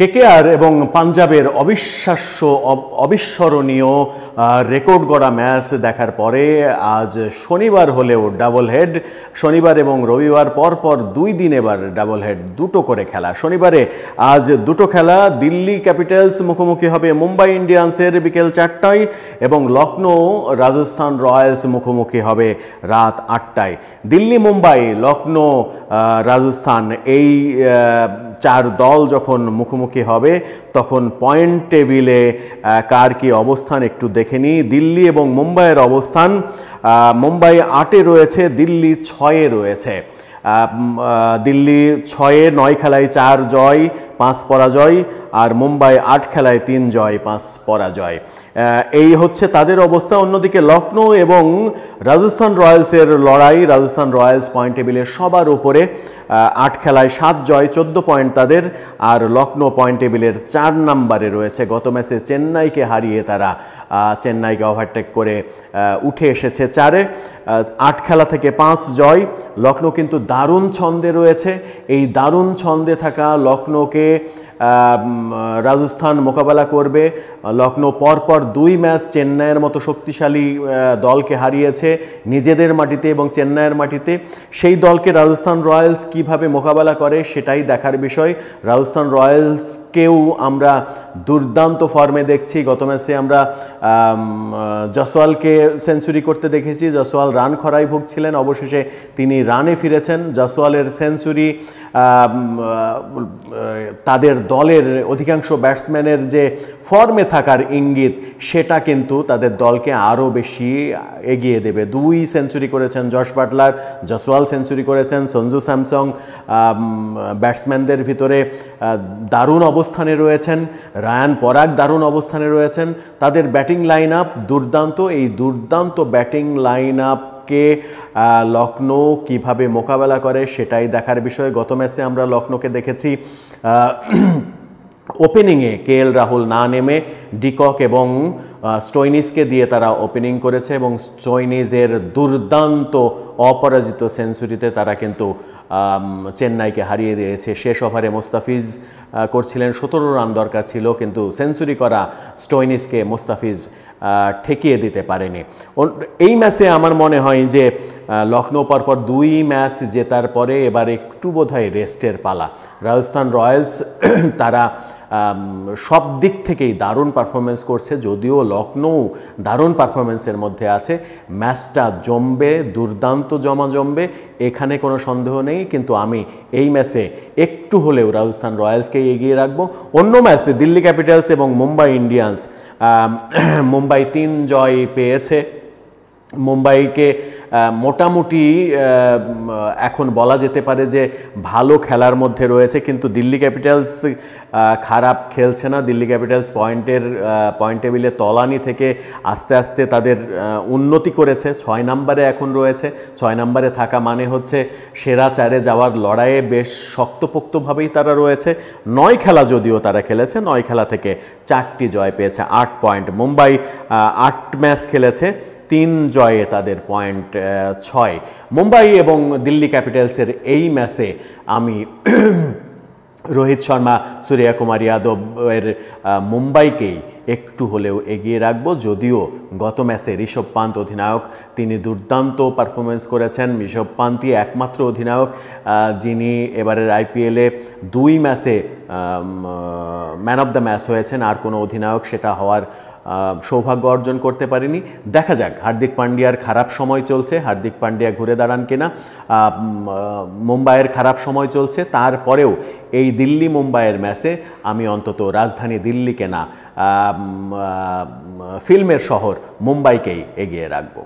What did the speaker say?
KKR এবং পাঞ্জাবের অবিস্মরণীয় রেকর্ড গড়া ম্যাচ দেখার পরে আজ শনিবার হলেও ডাবল হেড, শনিবার এবং রবিবার পরপর 2 দিন এবার ডাবল হেড, দুটো করে খেলা। শনিবারে আজ দুটো খেলা, দিল্লি ক্যাপিটালস মুখোমুখি হবে মুম্বাই ইন্ডিয়ান্সের বিকেল 4টায় এবং লখনৌ রাজস্থান রয়্যালস মুখোমুখি হবে রাত 8টায়। দিল্লি মুম্বাই লখনৌ রাজস্থান এই 4 দল যখন মুখোমুখি হবে তখন পয়েন্ট টেবিলে কার কি অবস্থান একটু দেখে নিই। দিল্লি এবং মুম্বাইয়ের অবস্থান, মুম্বাই 8-এ রয়েছে, দিল্লি 6-এ রয়েছে। দিল্লি 6-এ 9 খেলায় 4 জয় 5 পরাজয়, আর মুম্বাই 8 খেলায় 3 জয় 5 পরাজয়। এই হচ্ছে তাদের অবস্থা। অন্যদিকে লখনৌ এবং রাজস্থান রয়্যালসের লড়াই, রাজস্থান রয়্যালস পয়েন্ট টেবিলের সবার উপরে, 8 খেলায় 7 জয় 14 পয়েন্ট তাদের, আর লখনৌ পয়েন্ট টেবিলের 4 নম্বরে রয়েছে। গত ম্যাচে চেন্নাইকে হারিয়ে তারা চেন্নাইকে ওভারটেক করে উঠে এসেছে 4-এ। 8 খেলা থেকে 5 জয়। লখনৌ কিন্তু দারুণ ছন্দে রয়েছে। এই দারুণ ছন্দে থাকা লখনৌকে রাজস্থান মোকাবেলা করবে। লখনৌ পরপর 2 ম্যাচ চেন্নাইয়ের মতো শক্তিশালী দলকে হারিয়েছে নিজেদের মাটিতে এবং চেন্নাইয়ের মাটিতে। সেই দলকে রাজস্থান রয়্যালস কিভাবে মোকাবেলা করে সেটাই দেখার বিষয়। রাজস্থান রয়্যালসকেও আমরা দুর্দান্ত ফর্মে দেখছি। গত ম্যাচে আমরা জয়সওয়ালকে সেঞ্চুরি করতে দেখেছি। জয়সওয়াল রান খরায় ভুগছিলেন, অবশেষে তিনি রানে ফিরেছেন। জয়সওয়ালের সেঞ্চুরি তাদের দলের অধিকাংশ ব্যাটসম্যানের যে ফর্মে থাকার ইঙ্গিত, সেটা কিন্তু তাদের দলকে আরও বেশি এগিয়ে দেবে। 2 সেঞ্চুরি করেছেন জশ বাটলার, জয়সওয়াল সেঞ্চুরি করেছেন, সঞ্জু স্যামসং ব্যাটসম্যানদের ভিতরে দারুণ অবস্থানে রয়েছেন। রায়ান পরাগ দারুণ অবস্থানে রয়েছেন। তাদের ব্যাটিং লাইন আপ দুর্দান্ত। এই দুর্দান্ত ব্যাটিং লাইন আপ কে লখনৌ কিভাবে মোকাবেলা করে সেটাই দেখার বিষয়। গত ম্যাচে আমরা লখনৌকে দেখেছি ওপেনিংয়ে কেএল রাহুল না নেমে ডিকক এবং স্টোইনিসকে দিয়ে তারা ওপেনিং করেছে এবং স্টোইনিসের দুর্দান্ত অপরাজিত সেঞ্চুরিতে তারা কিন্তু চেন্নাইকে হারিয়ে দিয়েছে। শেষ ওভারে মোস্তাফিজ করছিলেন, 17 রান দরকার ছিল, কিন্তু সেঞ্চুরি করা স্টোইনিসকে মোস্তাফিজ ঠেকিয়ে দিতে পারেনি। এই ম্যাচে আমার মনে হয় যে লখনৌ পরপর 2 ম্যাচ জেতার পরে এবার একটু বোধহয় রেস্টের পালা। রাজস্থান রয়্যালস তারা সব দিক থেকেই দারুণ পারফরমেন্স করছে, যদিও লখনৌ দারুণ পারফরমেন্সের মধ্যে আছে। ম্যাচটা জমবে, দুর্দান্ত জমবে, এখানে কোনো সন্দেহ নেই। কিন্তু আমি এই ম্যাচে একটু হলেও রাজস্থান রয়্যালসকে এগিয়ে রাখবো। অন্য ম্যাচে দিল্লি ক্যাপিটালস এবং মুম্বাই ইন্ডিয়ান্স, মুম্বাই 3 জয় পেয়েছে। মুম্বাইকে মোটামুটি এখন বলা যেতে পারে যে ভালো খেলার মধ্যে রয়েছে, কিন্তু দিল্লি ক্যাপিটালস খারাপ খেলছে না। দিল্লি ক্যাপিটালস পয়েন্ট টেবিলে তলানি থেকে আস্তে আস্তে তাদের উন্নতি করেছে, 6 নম্বরে এখন রয়েছে। 6 নম্বরে থাকা মানে হচ্ছে সেরা 4-এ যাওয়ার লড়াইয়ে বেশ শক্তপোক্তভাবেই তারা রয়েছে। 9 খেলা যদিও তারা খেলেছে, 9 খেলা থেকে 4টি জয় পেয়েছে, 8 পয়েন্ট। মুম্বাই 8 ম্যাচ খেলেছে, 3 জয়ে তাদের পয়েন্ট 6। মুম্বাই এবং দিল্লি ক্যাপিটালসের এই ম্যাচে আমি রোহিত শর্মা, সূর্যা কুমার যাদবের মুম্বাইকেই একটু হলেও এগিয়ে রাখবো। যদিও গত ম্যাচে ঋষভ পান্ত অধিনায়ক, তিনি দুর্দান্ত পারফরমেন্স করেছেন। ঋষভ পান্তই একমাত্র অধিনায়ক যিনি এবারের আইপিএলে 2 ম্যাচে ম্যান অফ দ্য ম্যাচ হয়েছেন। আর কোনো অধিনায়ক সেটা হওয়ার সৌভাগ্য অর্জন করতে পারেনি। দেখা যাক, হার্দিক পান্ডিয়ার খারাপ সময় চলছে, হার্দিক পান্ডিয়া ঘুরে দাঁড়ান কিনা। মুম্বাইয়ের খারাপ সময় চলছে, তারপরেও এই দিল্লি মুম্বাইয়ের ম্যাচে আমি অন্তত রাজধানী দিল্লিকে না, ফিল্মের শহর মুম্বাইকেই এগিয়ে রাখবো।